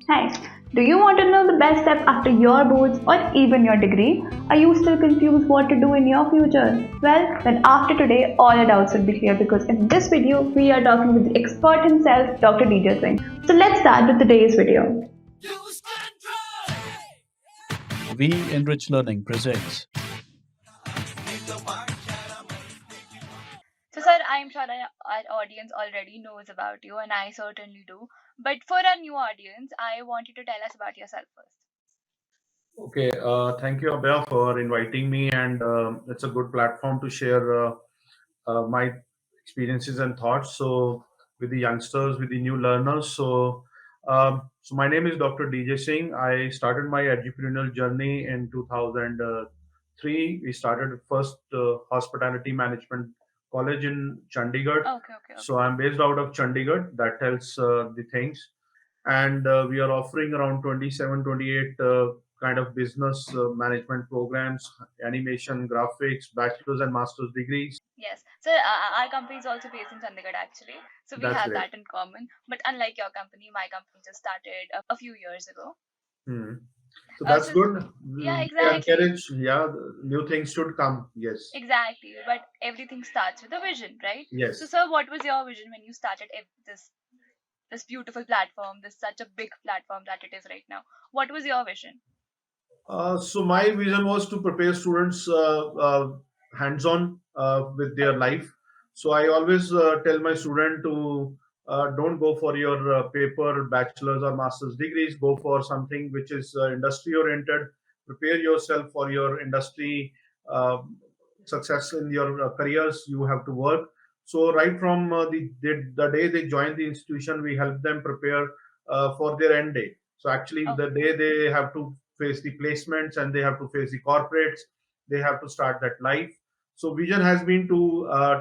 Hi, do you want to know the best step after your boards or even your degree? Are you still confused what to do in your future? Well, then after today, all your doubts will be clear because in this video, we are talking with the expert himself, Dr. D J Singh. So let's start with today's video. We Nrich Learning presents. So, sir, I'm sure our audience already knows about you, and I certainly do. But for our new audience, I want you to tell us about yourself first. Okay, thank you, Abhay, for inviting me, and it's a good platform to share my experiences and thoughts. So, with the youngsters, with the new learners. So my name is Dr. D J Singh. I started my entrepreneurial journey in 2003. We started first hospitality management college in Chandigarh. Okay. So I'm based out of Chandigarh. That tells the things, and we are offering around 27, 28 kind of business management programs, animation, graphics, bachelor's and master's degrees. Yes. So our company is also based in Chandigarh actually. So we That's have great. that in common. But unlike your company, my company just started a few years ago. Hmm. So Uh, that's so good. yeah, We exactly. encourage, yeah, new things should come. Yes. Exactly. But everything starts with a vision, right? So Yes. sir, what was your vision when you started this beautiful platform, this such a big platform that it is right now? What was your vision? So my vision was to prepare students hands-on with their Correct. life. So I always tell my student to don't go for your paper, bachelor's or master's degrees. Go for something which is industry-oriented. Prepare yourself for your industry uh, success in your careers. You have to work. So right from the day they join the institution, we help them prepare for their end day. So actually, the Okay. day they have to face the placements and they have to face the corporates, they have to start that life. So vision has been to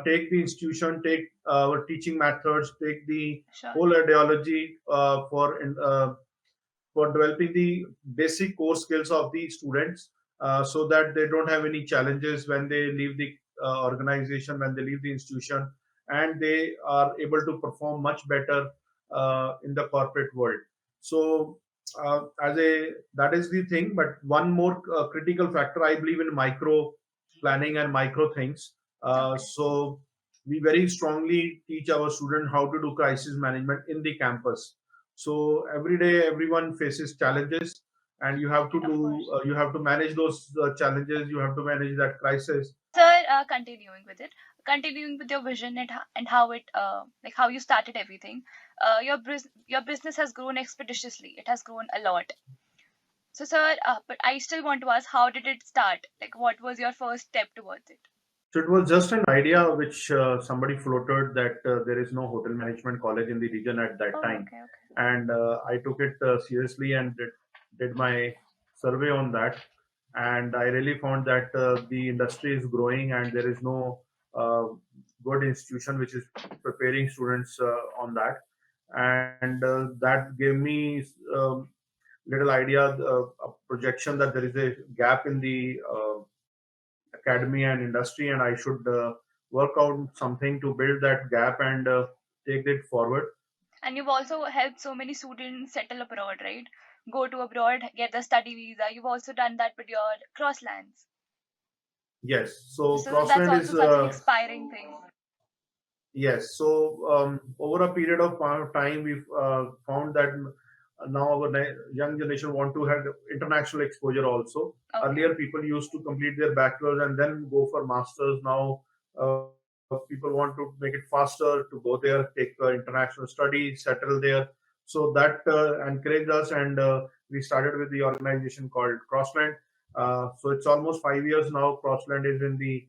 take the institution, take our teaching methods, take the Sure. whole ideology for developing the basic core skills of the students, so that they don't have any challenges when they leave the organization, when they leave the institution, and they are able to perform much better in the corporate world. So as a that is the thing, but one more critical factor, I believe in micro planning and micro things. Okay. So we very strongly teach our student how to do crisis management in the campus. So every day everyone faces challenges, and Of course. you have to manage those challenges, you have to manage that crisis. Sir, continuing with your vision and how it like how you started everything. Your business has grown expeditiously. It has grown a lot. So, sir, but I still want to ask, how did it start? Like, what was your first step towards it? So it was just an idea which somebody floated, that there is no hotel management college in the region at that Oh, time, okay. and I took it seriously and did my survey on that, and I really found that the industry is growing and there is no uh, good institution which is preparing students on that, and that gave me little idea, a projection that there is a gap in the academy and industry, and I should work out something to build that gap and take it forward. And you've also helped so many students settle abroad, right? Go to abroad, get the study visa. You've also done that with your Crosslands. Yes, so So that's Crossland also is such an inspiring thing. yes. So over a period of time, we've found that now our young generation want to have international exposure also. Okay. Earlier, people used to complete their bachelor's and then go for masters. Now, people want to make it faster to go there, take international studies, settle there. So that encouraged us, and we started with the organization called Crossland. So it's almost 5 years now. Crossland is in the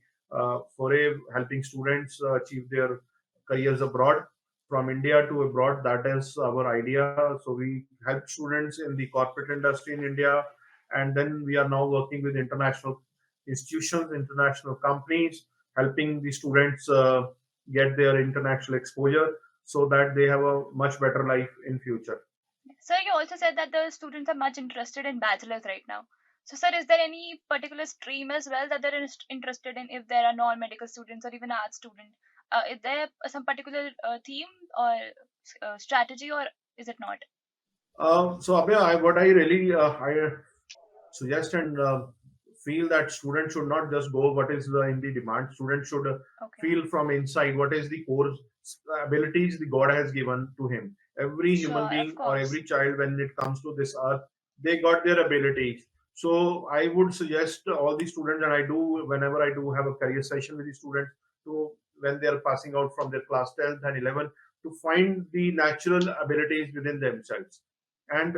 foray, helping students achieve their careers abroad, from India to abroad. That is our idea. So we help students in the corporate industry in India, and then we are now working with international institutions, international companies, helping the students get their international exposure so that they have a much better life in future. Sir, you also said that the students are much interested in bachelors right now. So, sir, is there any particular stream as well that they're interested in if there are non-medical students or even art student? Is there some particular theme or strategy, or is it not? So Abhay, what I really I suggest and feel that students should not just go what is in the demand. Students should Okay. feel from inside what is the core abilities the God has given to him. Every human Sure, of being or course. every child, when it comes to this earth, they got their abilities. So I would suggest all the students, and I do whenever I do have a career session with the students, to when they are passing out from their class 10th and 11th, to find the natural abilities within themselves, and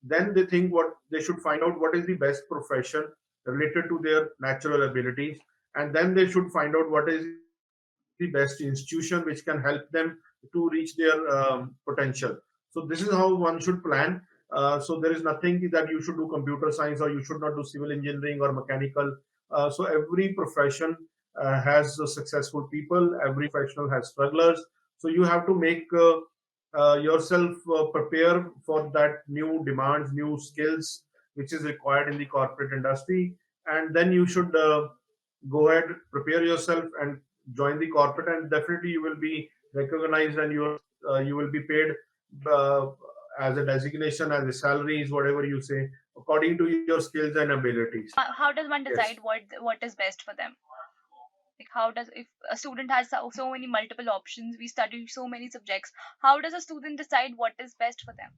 then they think what they should find out what is the best profession related to their natural abilities, and then they should find out what is the best institution which can help them to reach their potential. So this is how one should plan. So there is nothing that you should do computer science or you should not do civil engineering or mechanical. So every profession has successful people. Every professional has strugglers. So you have to make yourself prepare for that new demands, new skills which is required in the corporate industry, and then you should go ahead, prepare yourself, and join the corporate, and definitely you will be recognized, and you will be paid uh, as a designation, as a salaries, whatever you say, according to your skills and abilities. How does one Yes. decide what is best for them? Like, how does, if a student has so many multiple options, we study so many subjects, how does a student decide what is best for them?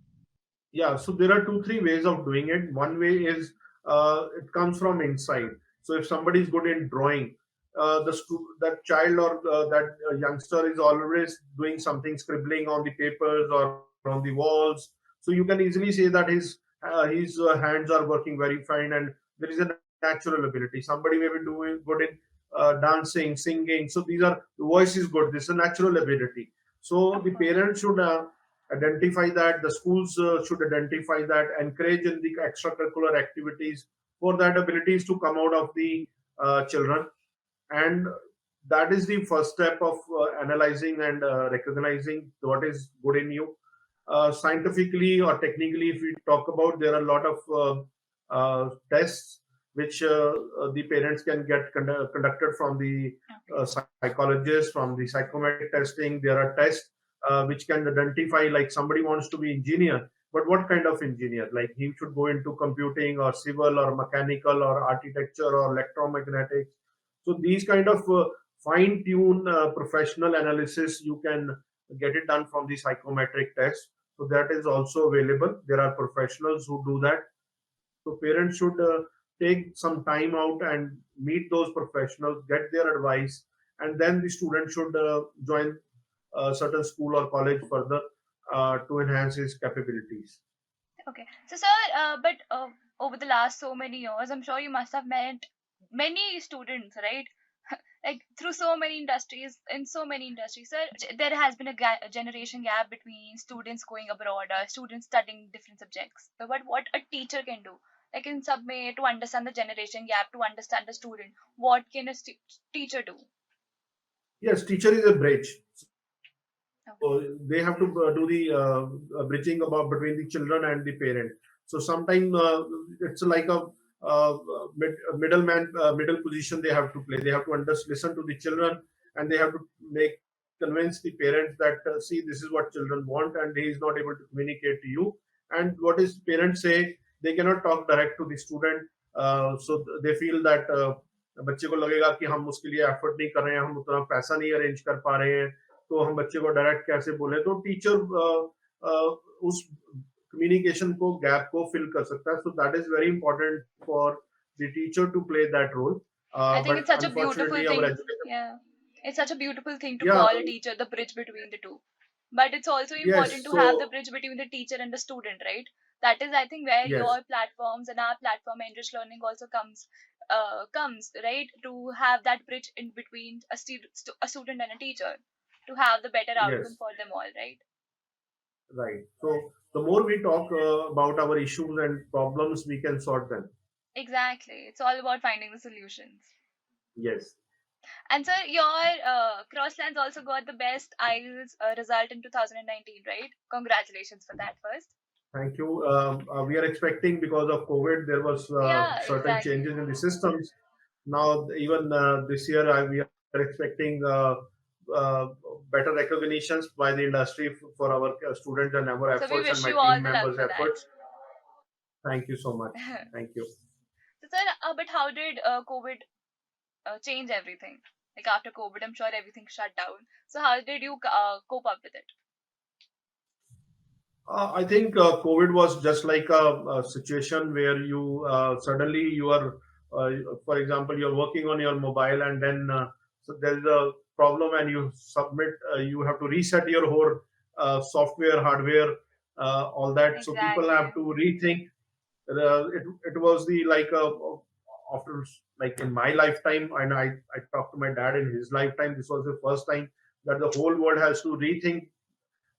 Yeah, so there are two, three ways of doing it. One way is it comes from inside. So if somebody is good in drawing, that child or that youngster is always doing something, scribbling on the papers or on the walls. So you can easily say that his hands are working very fine, and there is a natural ability. Somebody may be doing good in dancing, singing. So these are the voice is good. This is a natural ability. So Of the course. parents should identify that, the schools should identify that, encourage in the extracurricular activities for that abilities to come out of the children, and that is the first step of analyzing and recognizing what is good in you. Scientifically or technically, if we talk about, there are a lot of tests which the parents can get conducted from the Okay. psychologists, from the psychometric testing. There are tests which can identify, like somebody wants to be engineer, but what kind of engineer? Like he should go into computing or civil or mechanical or architecture or electromagnetics. So these kind of fine tune professional analysis, you can get it done from the psychometric test. So that is also available. There are professionals who do that. So parents should take some time out and meet those professionals, get their advice, and then the student should join a certain school or college further to enhance his capabilities. Okay. So, sir, but over the last so many years, I'm sure you must have met many students, right? Like through so many industries, in so many industries, sir, there has been a generation gap between students going abroad or students studying different subjects. So, but what a teacher can do, like in some way, to understand the generation gap, to understand the student, what can a teacher do? Yes, teacher is a bridge. So they have to do the bridging about between the children and the parent. So sometimes it's like a middleman, middle position they have to play. They have to listen to the children, and they have to make convince the parents that see, this is what children want, and he is not able to communicate to you. And what is parents say, they cannot talk direct to the student. So they feel that बच्चे को लगेगा कि हम उसके लिए effort नहीं कर रहे हैं, हम उतना पैसा नहीं अरेंज कर पा रहे हैं, तो हम बच्चे को डायरेक्ट कैसे बोले? तो टीचर उस कम्युनिकेशन को, गैप को फिल कर सकता है. So that is very important for the teacher to play that role. I think it's But such a beautiful unfortunately our thing. education, Yeah. It's such a beautiful thing to yeah, call a teacher the bridge between the two. But it's also important yes, to have the so bridge between the teacher and the student, right? That is, I think, where yes, your platforms and our platform, Enrich Learning, also comes right, to have that bridge in between a student and a teacher, to have the better outcome yes, for them all, right? right. So the more we talk about our issues and problems, we can sort them. Exactly. It's all about finding the solutions. Yes. And sir, your Crosslands also got the best IELTS result in 2019, right? Congratulations for that first. Thank you. We are expecting, because of COVID, there was Yeah, certain exactly. changes in the systems. Now, even this year, we are expecting uh, better recognitions by the industry for our students and our So we efforts and wish my you all team the luck members' for that. efforts. Thank you so much. Thank you. So, sir, but how did COVID change everything? Like after COVID, I'm sure everything shut down. So how did you cope up with it? I think COVID was just like a situation where you suddenly you are, uh, for example, you're working on your mobile and then so there is a problem and you submit, you have to reset your whole software, hardware, all that. So people Exactly. have to rethink. It was the like after like in my lifetime, and I talked to my dad in his lifetime. This was the first time that the whole world has to rethink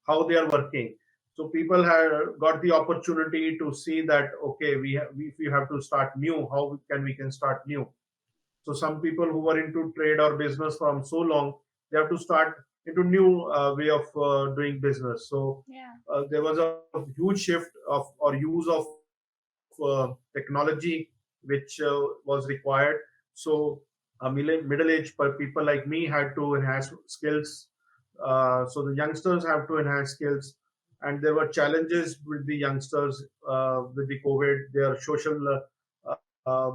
how they are working. So people have got the opportunity to see that okay, we have to start new. How we can start new? So some people who were into trade or business from so long, they have to start into new way of doing business. So Yeah. there was a huge shift of or use of technology which was required. So middle-aged people like me had to enhance skills. So the youngsters have to enhance skills, and there were challenges with the youngsters with the COVID. Their social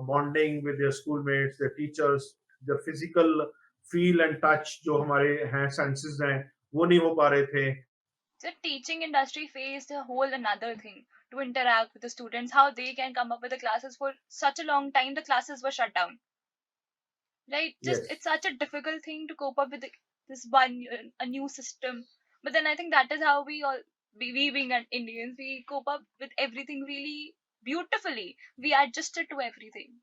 bonding with their schoolmates, their teachers, their physical feel and touch जो हमारे हैं senses हैं वो नहीं हो पा रहे थे. So teaching industry faced a whole another thing to interact with the students, how they can come up with the classes for such a long time. The classes were shut down, right? Just Yes, it's such a difficult thing to cope up with this one a new system. But then I think that is how we all we being an Indians, we cope up with everything really beautifully. We adjusted to everything,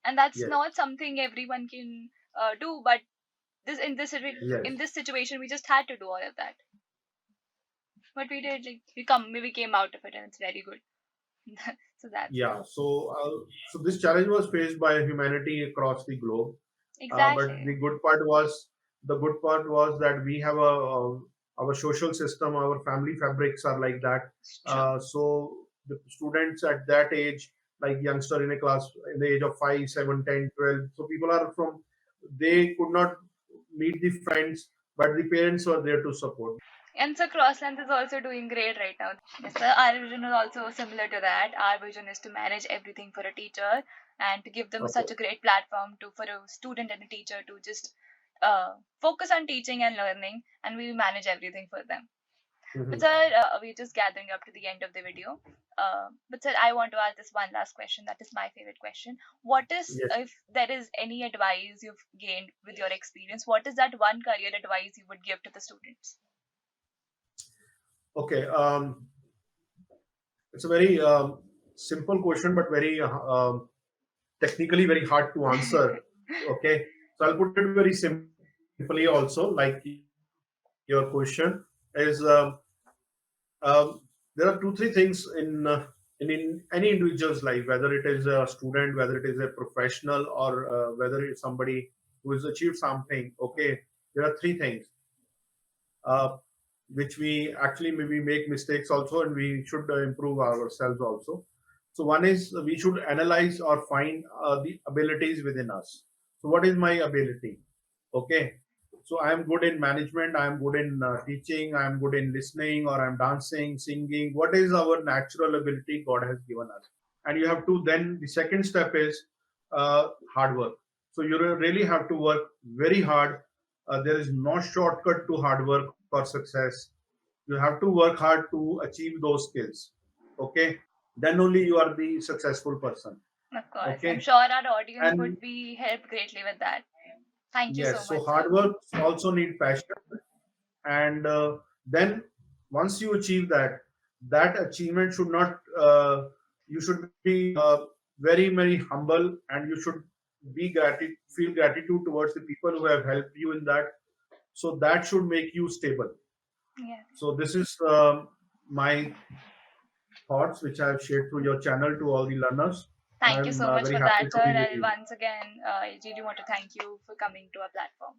and that's yes, not something everyone can do. But this yes. in this situation, we just had to do all of that. But we did, like we came out of it, and it's very good. So that's it. Yeah, so this challenge was faced by humanity across the globe. But Exactly. the good part was that we have our social system, our family fabrics are like that. It's true. So the students at that age, like youngster in a class in the age of 5, 7, 10, 12, so people are from they could not meet the friends, but the parents were there to support. And so Crosslands is also doing great right now. Yes, sir. Our vision is also similar to that. Our vision is to manage everything for a teacher and to give them Okay. such a great platform to for a student and a teacher to just focus on teaching and learning, and we manage everything for them. But Mhm. sir, we're just gathering up to the end of the video. But sir, I want to ask this one last question. That is my favorite question. What is, Yes. if there is any advice you've gained with your experience, what is that one career advice you would give to the students? Okay. It's a very simple question, but very technically very hard to answer. Okay, so I'll put it very simply also, like your question is there are 2 3 things in any individual's life, whether it is a student, whether it is a professional, or whether it's somebody who has achieved something. Okay, there are 3 things uh, which we actually maybe make mistakes also, and we should improve ourselves also. So one is we should analyze or find the abilities within us. So what is my ability? Okay, so I am good in management, I am good in teaching, I am good in listening, or I'm dancing, singing. What is our natural ability God has given us? And you have to then, the second step is hard work. So you really have to work very hard. There is no shortcut to hard work or success. You have to work hard to achieve those skills. Okay, then only you are the successful person. Of course. I'm Okay, sure our audience and would be helped greatly with that. Thank you so yes, so much, sir. hard work also need passion, and then once you achieve that, that achievement should not you should be very humble, and you should feel gratitude towards the people who have helped you in that. So that should make you stable. Yes. So this is my thoughts which I have shared through your channel to all the learners. Thank you I'm so much very for happy that, sir. to be with I you. once again, I really want to thank you for coming to our platform.